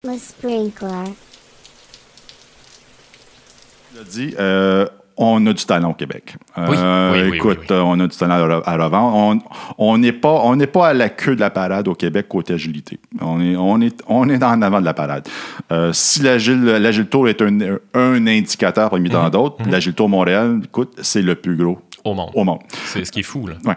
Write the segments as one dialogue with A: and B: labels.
A: Le sprinkler.
B: Tu l'as dit, on a du talent au Québec.
C: Oui,
B: écoute,
C: oui.
B: On a du talent à revendre. On n'est pas à la queue de la parade au Québec côté agilité. On est en avant de la parade. Si l'Agile Tour est un indicateur parmi tant d'autres, l'Agile Tour Montréal, écoute, c'est le plus gros
C: au monde. C'est ce qui est fou, là.
B: Ouais.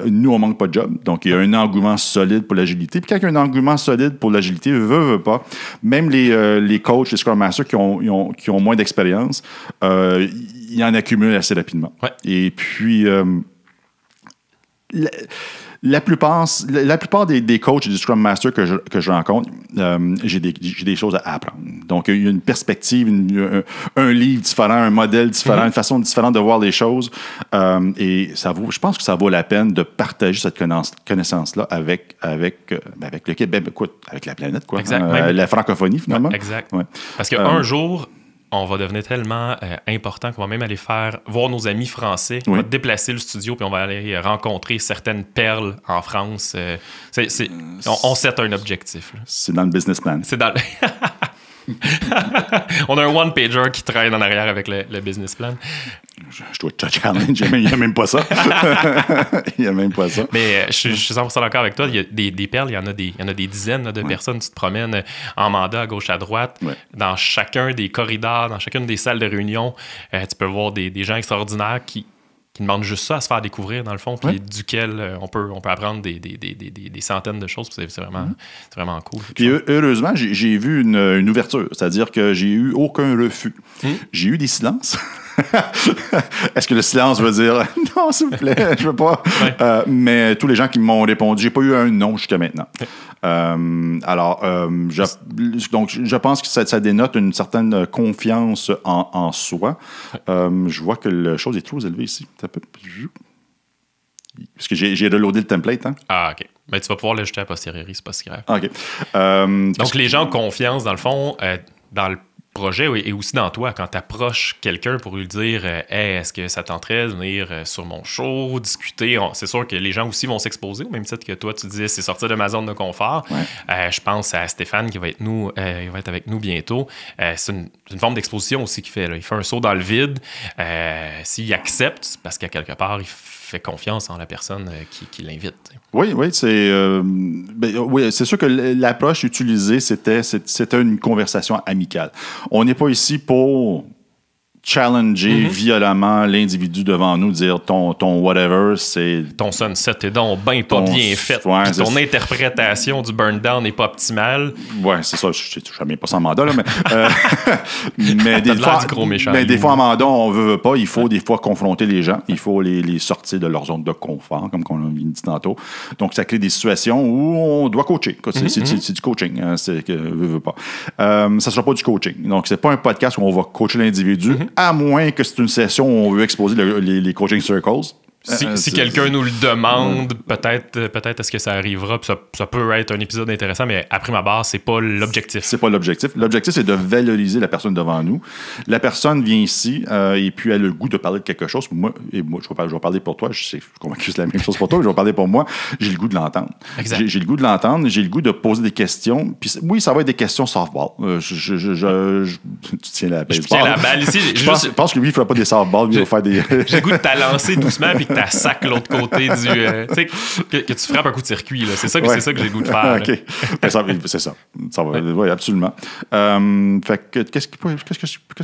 B: Nous, on manque pas de job. Donc, il y a un engouement solide pour l'agilité. Puis quand il y a un engouement solide pour l'agilité, veut pas, même les coachs, les Scrum Masters qui ont moins d'expérience, ils en accumulent assez rapidement.
C: Ouais.
B: Et puis, la plupart des coachs et des Scrum Masters que je rencontre, j'ai des choses à apprendre. Donc, il y a une perspective, un livre différent, un modèle différent, une façon différente de voir les choses. Et je pense que ça vaut la peine de partager cette connaissance-là avec le Québec, écoute, avec la planète, quoi.
C: Exact.
B: La francophonie, finalement.
C: Ouais, exact.
B: Ouais.
C: Parce qu'un jour, on va devenir tellement important qu'on va même aller voir nos amis français. On va déplacer le studio puis on va aller rencontrer certaines perles en France. On set un objectif, là.
B: C'est dans le business plan.
C: C'est dans On a un one-pager qui traîne en arrière avec le business plan.
B: Je dois te challenge. Il n'y a même pas ça. Il n'y a même pas ça.
C: Mais je suis 100% d'accord avec toi. Il y a des perles, il y en a des dizaines là, de personnes. Tu te promènes en mandat à gauche, à droite. Ouais. Dans chacun des corridors, dans chacune des salles de réunion, tu peux voir des gens extraordinaires qui demandent juste ça à se faire découvrir, dans le fond, puis duquel on peut apprendre des centaines de choses. C'est vraiment cool.
B: Puis heureusement, j'ai vu une ouverture, c'est-à-dire que j'ai eu aucun refus. J'ai eu des silences. Est-ce que le silence veut dire « Non, s'il vous plaît, je veux pas ouais. » Mais tous les gens qui m'ont répondu, j'ai pas eu un non jusqu'à maintenant. Donc, je pense que ça dénote une certaine confiance en soi. Je vois que la chose est trop élevée ici. Parce que j'ai reloadé le template. Hein?
C: Ah, OK. Mais tu vas pouvoir l'ajouter à posteriori, c'est pas si grave.
B: OK.
C: Donc, les gens ont confiance, dans le fond, dans le projet et aussi dans toi, quand tu approches quelqu'un pour lui dire hey, est-ce que ça tenterait de venir sur mon show, discuter, c'est sûr que les gens aussi vont s'exposer, au même titre que toi, tu disais c'est sortir de ma zone de confort. Ouais. Je pense à Stéphane qui va être avec nous bientôt. C'est une forme d'exposition aussi qu'il fait. Là. Il fait un saut dans le vide. S'il accepte, parce qu'à quelque part, il fait confiance en la personne qui l'invite.
B: Oui, c'est sûr que l'approche utilisée, c'était une conversation amicale. On n'est pas ici pour challenger violemment l'individu devant nous, dire ton whatever, c'est...
C: Ton sunset est donc bien pas bien fait. Ouais, ton interprétation du burn down n'est pas optimale.
B: Oui, c'est ça. Je ne sais même pas sans mandat, là, mais des fois, en mandat, on veut pas. Il faut des fois confronter les gens. Il faut les sortir de leur zone de confort, comme on a dit tantôt. Donc, ça crée des situations où on doit coacher. C'est du coaching. Hein, c'est que veut pas. Ça ne sera pas du coaching. Donc, c'est pas un podcast où on va coacher l'individu, à moins que c'est une session où on veut exposer les coaching circles.
C: Si quelqu'un nous le demande, peut-être est-ce que ça arrivera, puis ça peut être un épisode intéressant, mais à prime abord, c'est pas l'objectif.
B: C'est pas l'objectif. L'objectif, c'est de valoriser la personne devant nous. La personne vient ici et puis elle a le goût de parler de quelque chose. Moi, je vais parler pour toi. Je suis convaincu que c'est la même chose pour toi, mais je vais parler pour moi. J'ai le goût de l'entendre. J'ai le goût de l'entendre. J'ai le goût de poser des questions. Puis oui, ça va être des questions softball. Tu tiens la baseball.
C: Je tiens la balle ici.
B: Je pense que lui, il ne fera pas des softballs. Il va faire des...
C: J'ai le goût de t'alancer doucement puis que tu sac l'autre côté du... tu sais, que tu frappes un coup de circuit. Là. C'est ça que j'ai le goût de faire.
B: OK. C'est ça. Ça va. Oui, absolument. Fait que, qu'est-ce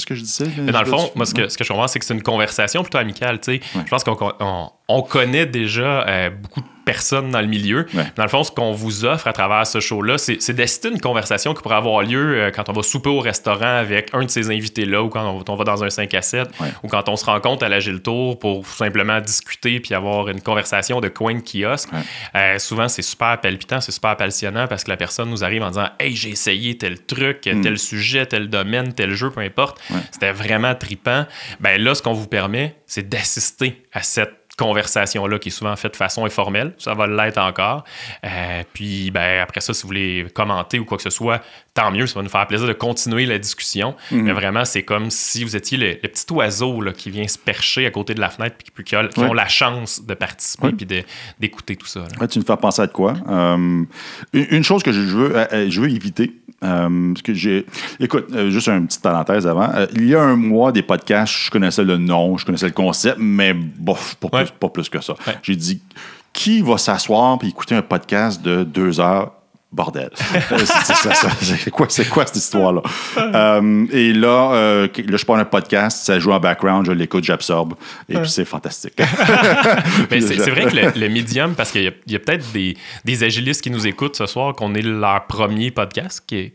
B: que je disais?
C: Mais dans le fond, moi, ce que je comprends, c'est que c'est une conversation plutôt amicale. Tu sais. Je pense qu'on connaît déjà beaucoup de personnes dans le milieu. Ouais. Dans le fond, ce qu'on vous offre à travers ce show-là, c'est d'assister une conversation qui pourrait avoir lieu quand on va souper au restaurant avec un de ces invités-là ou quand on va dans un 5 à 7 ou quand on se rencontre à l'Agile Tour pour simplement discuter puis avoir une conversation de coin de kiosque. Ouais. Souvent, c'est super palpitant, c'est super passionnant parce que la personne nous arrive en disant « Hey, j'ai essayé tel truc, tel sujet, tel domaine, tel jeu, peu importe. Ouais. C'était vraiment trippant. » Ben là, ce qu'on vous permet, c'est d'assister à cette conversation-là qui est souvent faite de façon informelle. Ça va l'être encore. Puis, ben, après ça, si vous voulez commenter ou quoi que ce soit, tant mieux. Ça va nous faire plaisir de continuer la discussion. Mais vraiment, c'est comme si vous étiez le petit oiseau là, qui vient se percher à côté de la fenêtre puis qui ont la chance de participer puis d'écouter tout ça.
B: Ouais, tu me fais penser à de quoi? Une chose que je veux éviter, Parce que écoute, juste une petite parenthèse avant. Il y a un mois, des podcasts, je connaissais le nom, je connaissais le concept, mais bof, pas plus que ça. Ouais. J'ai dit, qui va s'asseoir et écouter un podcast de 2 heures? Bordel. C'est quoi cette histoire-là? Et là, je prends un podcast, ça joue en background, je l'écoute, j'absorbe, et puis c'est fantastique.
C: Mais c'est vrai que le Medium, parce qu'il y a peut-être des agilistes qui nous écoutent ce soir, qu'on est leur premier podcast qui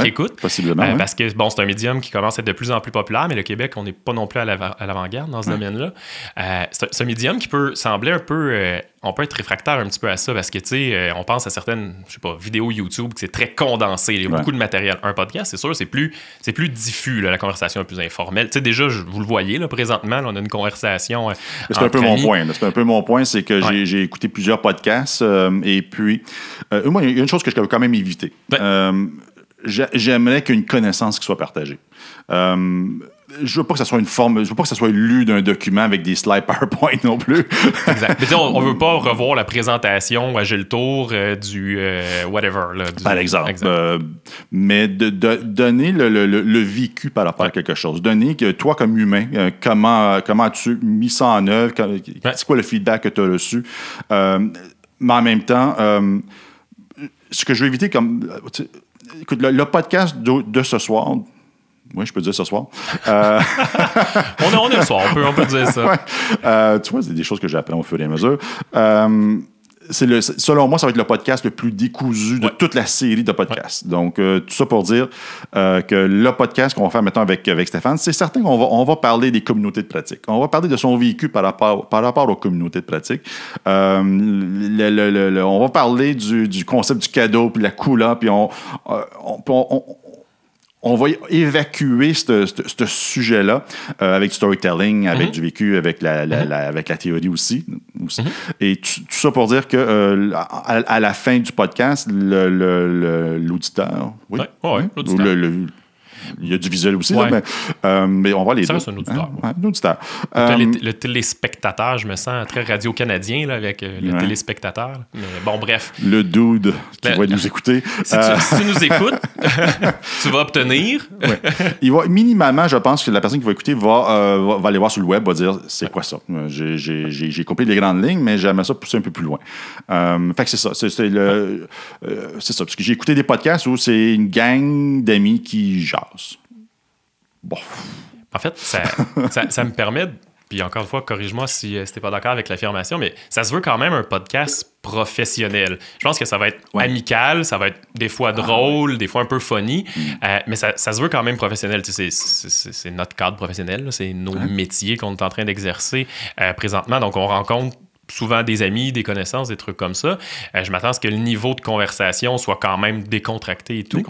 C: écoutent.
B: Possiblement.
C: Parce que, bon, c'est un Medium qui commence à être de plus en plus populaire, mais le Québec, on n'est pas non plus à l'avant-garde dans ce domaine-là. C'est un Medium qui peut sembler un peu... on peut être réfractaire un petit peu à ça parce que, tu sais, on pense à certaines, je sais pas, vidéos YouTube que c'est très condensé. Il y a beaucoup de matériel. Un podcast, c'est sûr, c'est plus diffus, là, la conversation est plus informelle. Tu sais, déjà, vous le voyez, là, présentement, là, on a une conversation.
B: C'est un peu mon point. C'est un peu mon point, c'est que j'ai écouté plusieurs podcasts et puis, moi, il y a une chose que je peux quand même éviter. J'aimerais qu'il y ait une connaissance qui soit partagée. Je veux pas que ça soit je veux pas que ça soit lu d'un document avec des slides PowerPoint non plus.
C: Exact. Mais on veut pas revoir la présentation à Gilles Tour du whatever. Là,
B: par exemple. Mais de donner le vécu par rapport à quelque chose. Donner que toi, comme humain, comment as-tu mis ça en œuvre? C'est quoi le feedback que tu as reçu? Mais en même temps, ce que je veux éviter comme... Écoute, le podcast de ce soir... Oui, je peux dire ce soir.
C: On est le soir, on peut dire ça.
B: Ouais. Tu vois, c'est des choses que j'apprends au fur et à mesure. Selon moi, ça va être le podcast le plus décousu de toute la série de podcasts. Donc, tout ça pour dire que le podcast qu'on va faire maintenant avec Stéphane, c'est certain qu'on va parler des communautés de pratique. On va parler de son vécu par rapport aux communautés de pratique. On va parler du concept du cadeau, puis la couleur, puis on va évacuer ce sujet-là avec du storytelling, avec du vécu, avec la théorie aussi. Et tout ça pour dire que à la fin du podcast, l'auditeur... Oui,
C: l'auditeur.
B: Il y a du visuel aussi, là, mais on va les deux.
C: Ça, c'est un auditeur.
B: Un auditeur.
C: Le téléspectateur, je me sens très radio-canadien là, avec le téléspectateur. Mais bon, bref.
B: Le dude qui va nous écouter.
C: Si tu nous écoutes, tu vas obtenir.
B: Il va, minimalement, je pense que la personne qui va écouter va aller voir sur le web, va dire c'est quoi ça. J'ai compris les grandes lignes, mais j'aimerais ça pousser un peu plus loin. Fait que c'est ça. C'est ça. Parce que j'ai écouté des podcasts où c'est une gang d'amis qui jasent. Bon.
C: En fait, ça me permet, puis encore une fois, corrige-moi si t'es pas d'accord avec l'affirmation, mais ça se veut quand même un podcast professionnel. Je pense que ça va être amical, ça va être des fois drôle, des fois un peu funny, mais ça se veut quand même professionnel. Tu sais, c'est notre cadre professionnel, là, c'est nos métiers qu'on est en train d'exercer présentement, donc on rencontre souvent des amis, des connaissances, des trucs comme ça. Je m'attends à ce que le niveau de conversation soit quand même décontracté et tout.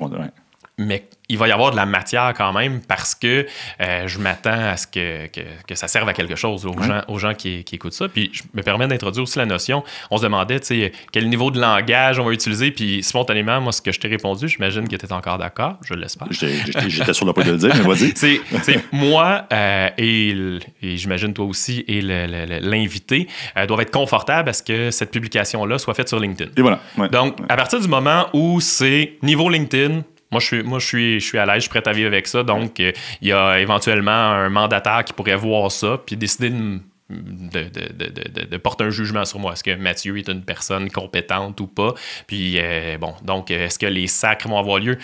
C: Mais il va y avoir de la matière quand même parce que je m'attends à ce que ça serve à quelque chose aux gens qui écoutent ça. Puis je me permets d'introduire aussi la notion. On se demandait, tu sais, quel niveau de langage on va utiliser. Puis spontanément, moi, ce que je t'ai répondu, j'imagine que tu es encore d'accord. Je l'espère.
B: J'étais sur le point de le dire, mais vas-y.
C: c'est moi et j'imagine toi aussi et l'invité doivent être confortables à ce que cette publication-là soit faite sur LinkedIn.
B: Et voilà.
C: Donc, à partir du moment où c'est niveau LinkedIn, Moi, je suis à l'aise, je suis prêt à vivre avec ça. Donc, il y a éventuellement un mandataire qui pourrait voir ça puis décider de porter un jugement sur moi. Est-ce que Mathieu est une personne compétente ou pas? Puis, donc, est-ce que les sacres vont avoir lieu?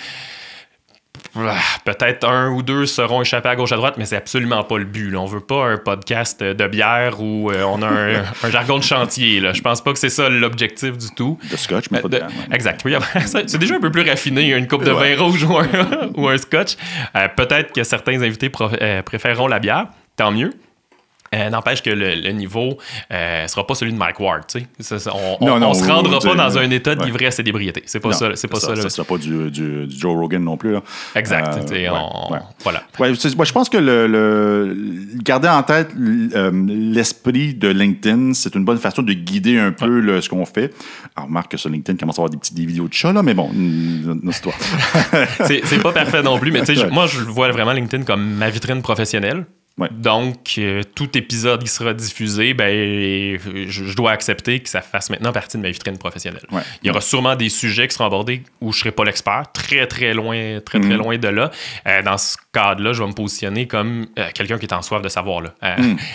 C: Peut-être 1 ou 2 seront échappés à gauche à droite, mais c'est absolument pas le but. Là. On veut pas un podcast de bière où on a un jargon de chantier. Là. Je pense pas que c'est ça l'objectif du tout.
B: De scotch, mais pas de bière.
C: Exact. Oui, c'est déjà un peu plus raffiné, une coupe de vin rouge ou un scotch. Peut-être que certains invités préféreront la bière. Tant mieux. N'empêche que le niveau sera pas celui de Mike Ward, tu sais. On se rendra pas dans un état d'ivresse et d'ébriété. C'est pas ça. C'est pas ça.
B: Ça sera pas du Joe Rogan non plus. Là.
C: Exact. Voilà.
B: Ouais, je pense que garder en tête l'esprit de LinkedIn, c'est une bonne façon de guider un peu ce qu'on fait. Alors, remarque que sur LinkedIn, il commence à avoir des vidéos de chats, là, mais bon, notre histoire.
C: c'est pas parfait non plus, mais tu sais, moi, je vois vraiment LinkedIn comme ma vitrine professionnelle.
B: Ouais.
C: Donc, tout épisode qui sera diffusé, ben, je dois accepter que ça fasse maintenant partie de ma vitrine professionnelle.
B: Ouais.
C: Il y aura sûrement des sujets qui seront abordés où je ne serai pas l'expert, très loin de là. Dans ce cadre-là, je vais me positionner comme quelqu'un qui est en soif de savoir.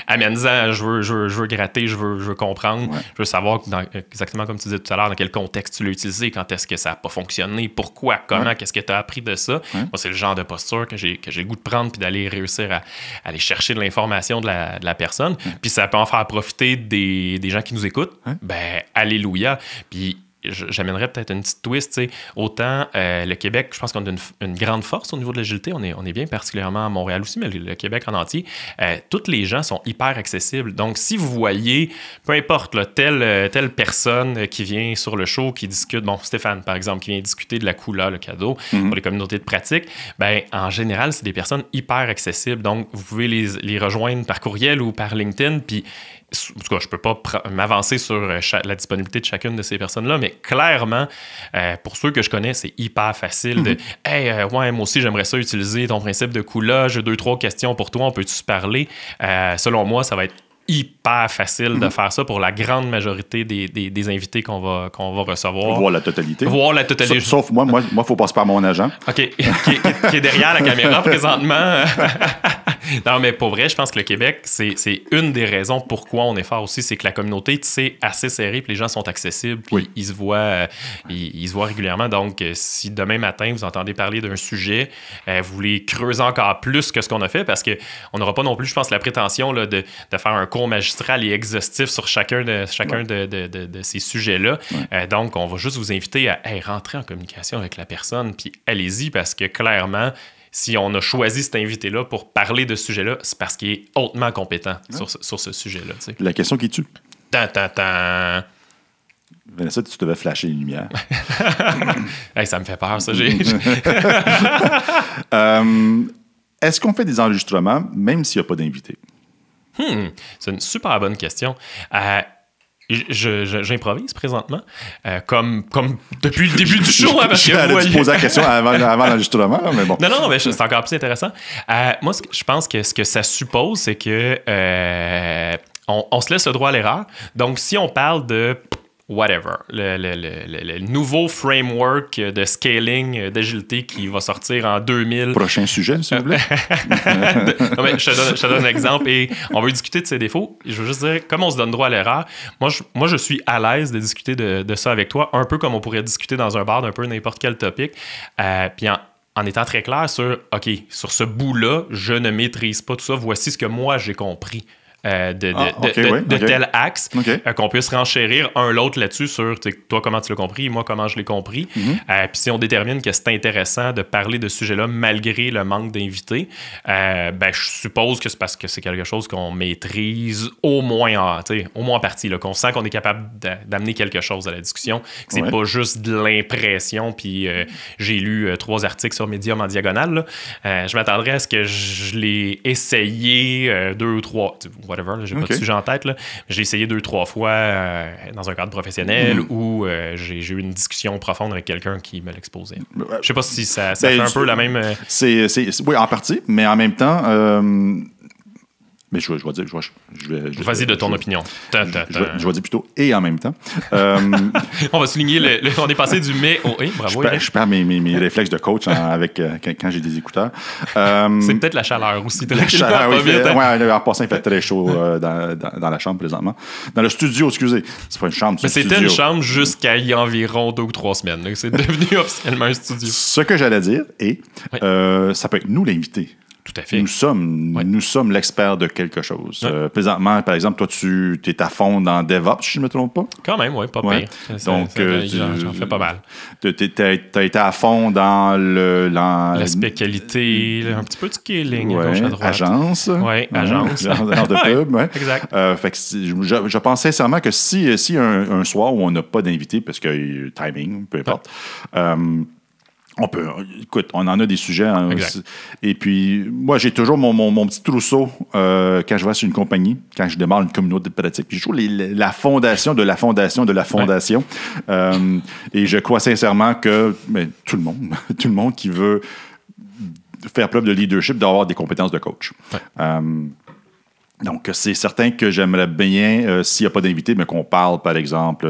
C: Amène-en, je veux gratter, je veux comprendre, je veux savoir exactement comme tu disais tout à l'heure, dans quel contexte tu l'as utilisé, quand est-ce que ça n'a pas fonctionné, pourquoi, comment, qu'est-ce que tu as appris de ça. Moi, c'est le genre de posture que j'ai le goût de prendre puis d'aller réussir à aller chercher de l'information de la personne. Puis ça peut en faire profiter des gens qui nous écoutent. Ben, alléluia. Puis j'amènerais peut-être une petite twist, tu sais. Autant le Québec, je pense qu'on a une grande force au niveau de l'agilité. On est bien particulièrement à Montréal aussi, mais le Québec en entier. Tous les gens sont hyper accessibles. Donc, si vous voyez, peu importe, là, telle personne qui vient sur le show, qui discute, bon, Stéphane, par exemple, qui vient discuter de la couleur, le cadeau, pour les communautés de pratique, ben, en général, c'est des personnes hyper accessibles. Donc, vous pouvez les rejoindre par courriel ou par LinkedIn, puis en tout cas, je ne peux pas m'avancer sur la disponibilité de chacune de ces personnes-là, mais clairement, pour ceux que je connais, c'est hyper facile de « Hey, ouais, moi aussi, j'aimerais ça utiliser ton principe de coup-là, j'ai 2-3 questions pour toi, on peut-tu se parler? » Selon moi, ça va être hyper facile de faire ça pour la grande majorité des invités qu'on va recevoir.
B: Voir la totalité.
C: Sauf
B: moi, il faut passer par mon agent.
C: OK, qui est derrière la caméra présentement. Non, mais pour vrai, je pense que le Québec, c'est une des raisons pourquoi on est fort aussi, c'est que la communauté, tu sais, assez serrée, puis les gens sont accessibles, puis ils se voient régulièrement. Donc, si demain matin, vous entendez parler d'un sujet, vous voulez creuser encore plus que ce qu'on a fait, parce qu'on n'aura pas non plus, je pense, la prétention là, de faire un cours magistral et exhaustif sur chacun de ces sujets-là. Donc, on va juste vous inviter à rentrer en communication avec la personne, puis allez-y, parce que clairement, si on a choisi cet invité-là pour parler de ce sujet-là, c'est parce qu'il est hautement compétent sur ce sujet-là. Tu sais.
B: La question qui tue. Vanessa, tu devais flasher les lumières.
C: Hey, ça me fait peur, ça.
B: Est-ce qu'on fait des enregistrements même s'il n'y a pas d'invité?
C: C'est une super bonne question. J'improvise présentement, comme depuis le début du show. Parce que
B: j'allais te poser la question avant l'enregistrement, mais bon.
C: Non, mais c'est encore plus intéressant. Moi, je pense que ce que ça suppose, c'est que on se laisse le droit à l'erreur. Donc, si on parle de whatever, le nouveau framework de scaling d'agilité qui va sortir en 2000.
B: Prochain sujet, s'il vous plaît.
C: Non, mais je te donne un exemple et on veut discuter de ses défauts. Je veux juste dire, comme on se donne droit à l'erreur, moi je suis à l'aise de discuter de ça avec toi, un peu comme on pourrait discuter dans un bar d'un peu n'importe quel topic. Puis en étant très clair sur, OK, sur ce bout-là, je ne maîtrise pas tout ça. Voici ce que moi j'ai compris. Tel axe, qu'on puisse renchérir un l'autre là-dessus sur toi comment tu l'as compris, moi comment je l'ai compris. Puis si on détermine que c'est intéressant de parler de ce sujet-là malgré le manque d'invités, ben, je suppose que c'est parce que c'est quelque chose qu'on maîtrise au moins en partie, là, qu'on sent qu'on est capable d'amener quelque chose à la discussion, que c'est pas juste de l'impression, puis j'ai lu 3 articles sur Medium en diagonale. Je m'attendrais à ce que je l'ai essayé 2 ou 3... whatever, là, j'ai pas de sujet en tête. Là. J'ai essayé 2-3 fois dans un cadre professionnel où j'ai eu une discussion profonde avec quelqu'un qui me l'exposait. Je sais pas si ça fait un peu la même...
B: Oui, en partie, mais en même temps... Mais je vais dire...
C: Vas-y de ton opinion.
B: Je vais dire plutôt « et en même temps ».
C: On va souligner, on est passé du « mais » au « et ». Bravo.
B: Je perds mes réflexes de coach quand j'ai des écouteurs.
C: C'est peut-être la chaleur aussi.
B: La chaleur, oui. En passant, il fait très chaud dans la chambre présentement. Dans le studio, excusez. C'est pas une chambre,
C: c'est c'était une chambre jusqu'à il y a environ 2 ou 3 semaines. Là. C'est devenu officiellement un studio.
B: Ce que j'allais dire, et ça peut être nous l'invité.
C: Tout à fait.
B: Nous sommes l'expert de quelque chose. Présentement, par exemple, toi, tu es à fond dans DevOps, si je ne me trompe pas.
C: Quand même, oui, pas pire.
B: Donc,
C: j'en fais pas mal.
B: Tu as été à fond dans
C: l'aspect qualité, un petit peu de scaling, gauche à droite.
B: Agence.
C: Oui, agence.
B: Agence de pub, oui.
C: Exact.
B: Fait que je pense sincèrement que si un soir où on n'a pas d'invité, parce que timing, peu importe, écoute, on en a des sujets. Hein, et puis, moi, j'ai toujours mon petit trousseau quand je vais sur une compagnie, quand je démarre une communauté de pratique. J'ai toujours la fondation de la fondation de la fondation. Et je crois sincèrement que tout le monde qui veut faire preuve de leadership, d'avoir des compétences de coach. Ouais. Donc, c'est certain que j'aimerais bien, s'il n'y a pas d'invité, mais qu'on parle, par exemple,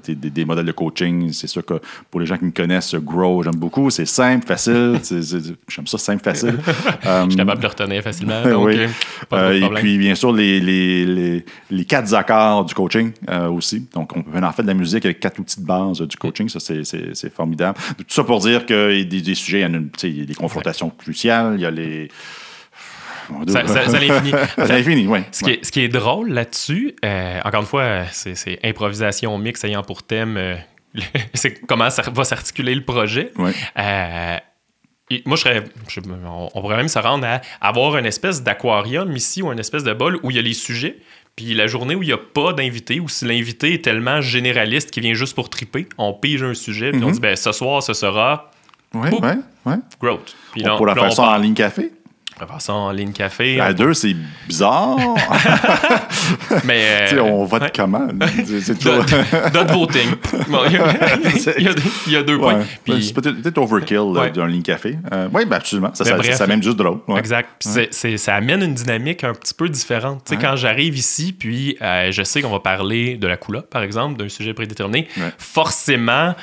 B: des modèles de coaching. C'est sûr que pour les gens qui me connaissent, Grow, j'aime beaucoup. C'est simple, facile. J'aime ça, simple, facile.
C: Je suis capable de le retenir facilement. Donc,
B: oui. Et puis, bien sûr, les 4 accords du coaching aussi. Donc, on peut faire en fait de la musique avec 4 outils de base du coaching. Ça, c'est formidable. Tout ça pour dire qu'il y a des sujets, il y a des confrontations cruciales, il y a les...
C: Ça l'infini.
B: Ça l'infini, oui.
C: Ce qui est drôle là-dessus, encore une fois, c'est improvisation mix ayant pour thème c'est comment ça va s'articuler le projet.
B: Oui.
C: Moi, on pourrait même se rendre à avoir une espèce d'aquarium ici ou une espèce de bol où il y a les sujets. Puis la journée où il n'y a pas d'invité, ou si l'invité est tellement généraliste qu'il vient juste pour triper, on pige un sujet, puis on dit, ce soir, ce sera growth. Puis
B: on pourra faire ça en ligne café.
C: On va faire ça en ligne café.
B: À 2, c'est bizarre.
C: Mais
B: on vote comment? C'est toujours...
C: Dot voting. Bon, il y a 2 points.
B: Puis... C'est peut-être overkill d'un ligne café. Oui, absolument. Ça même juste drôle. Ouais.
C: Exact. Puis ça amène une dynamique un petit peu différente. Quand j'arrive ici, puis je sais qu'on va parler de la coula, par exemple, d'un sujet prédéterminé, forcément,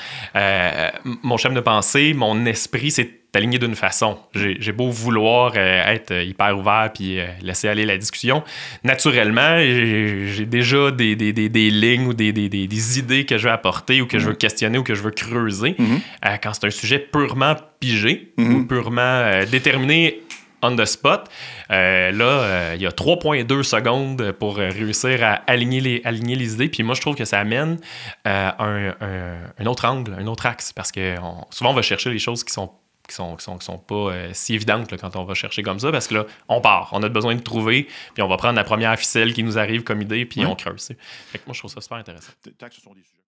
C: mon schéma de pensée, mon esprit, c'est aligné d'une façon. J'ai beau vouloir être hyper ouvert puis laisser aller la discussion. Naturellement, j'ai déjà des lignes ou des idées que je veux apporter ou que je veux questionner ou que je veux creuser. Quand c'est un sujet purement pigé ou purement déterminé on the spot, là, il y a 3,2 secondes pour réussir à aligner les idées. Puis moi, je trouve que ça amène un autre angle, un autre axe. Parce que souvent, on va chercher les choses qui sont pas si évidentes là, quand on va chercher comme ça, parce que là, on part. On a besoin de trouver, puis on va prendre la première ficelle qui nous arrive comme idée, puis on creuse. Fait que moi, je trouve ça super intéressant.
B: Ce sont des sujets.